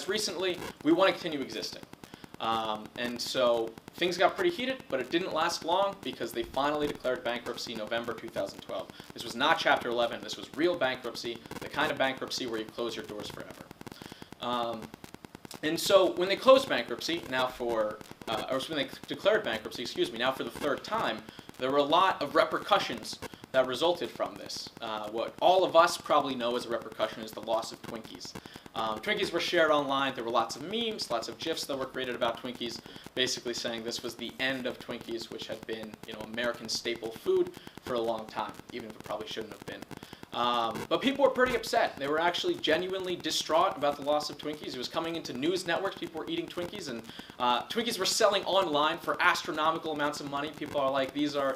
just recently, we want to continue existing. And so things got pretty heated, but it didn't last long because they finally declared bankruptcy in November 2012. This was not Chapter 11. This was real bankruptcy, the kind of bankruptcy where you close your doors forever. And so when they closed bankruptcy, or when they declared bankruptcy, excuse me, now for the third time, there were a lot of repercussions that resulted from this. What all of us probably know as a repercussion is the loss of Twinkies. Twinkies were shared online. There were lots of memes, lots of GIFs that were created about Twinkies, basically saying this was the end of Twinkies, which had been, American staple food for a long time, even if it probably shouldn't have been. But people were pretty upset. They were actually genuinely distraught about the loss of Twinkies. It was coming into news networks. People were eating Twinkies, and Twinkies were selling online for astronomical amounts of money. People are like, these are,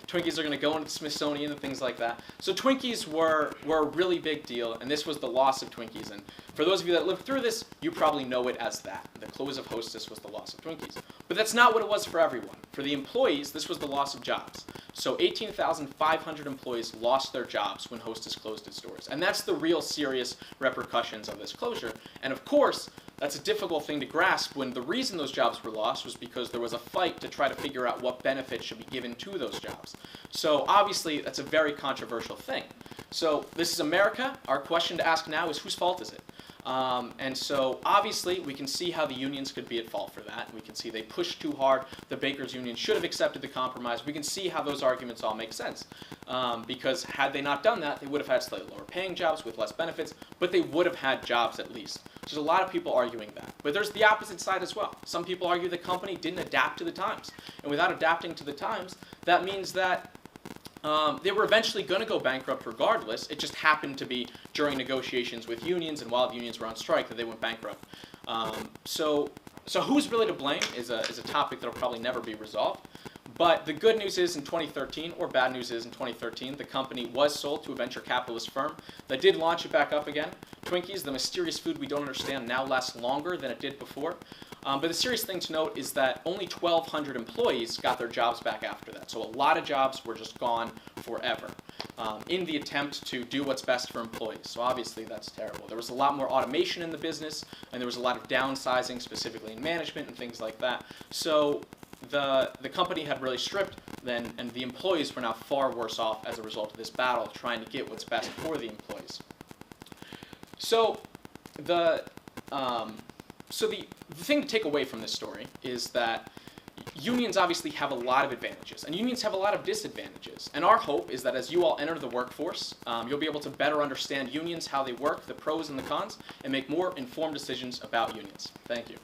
Twinkies are going to go into the Smithsonian and things like that. So Twinkies were a really big deal, and this was the loss of Twinkies. And for those of you that lived through this, you probably know it as that. The close of Hostess was the loss of Twinkies. But that's not what it was for everyone. For the employees, this was the loss of jobs. So 18,500 employees lost their jobs when Hostess closed its doors. And that's the real serious repercussions of this closure. And of course, that's a difficult thing to grasp when the reason those jobs were lost was because there was a fight to try to figure out what benefits should be given to those jobs. So obviously, that's a very controversial thing. So this is America. Our question to ask now is, whose fault is it? And so obviously, we can see how the unions could be at fault for that. We can see they pushed too hard. The Bakers Union should have accepted the compromise. We can see how those arguments all make sense. Because had they not done that, they would have had slightly lower paying jobs with less benefits, but they would have had jobs at least. There's a lot of people arguing that. But there's the opposite side as well. Some people argue the company didn't adapt to the times. And without adapting to the times, that means that they were eventually going to go bankrupt regardless. It just happened to be during negotiations with unions, and while the unions were on strike, that they went bankrupt. So who's really to blame is a topic that will probably never be resolved. But the good news is in 2013, or bad news is in 2013, the company was sold to a venture capitalist firm that did launch it back up again. Twinkies, the mysterious food we don't understand, now lasts longer than it did before. But the serious thing to note is that only 1,200 employees got their jobs back after that. So a lot of jobs were just gone forever in the attempt to do what's best for employees. So obviously that's terrible. There was a lot more automation in the business, and there was a lot of downsizing, specifically in management and things like that. So the company had really stripped then, and the employees were now far worse off as a result of this battle, trying to get what's best for the employees. So the thing to take away from this story is that unions obviously have a lot of advantages, and unions have a lot of disadvantages. And our hope is that as you all enter the workforce, you'll be able to better understand unions, how they work, the pros and the cons, and make more informed decisions about unions. Thank you.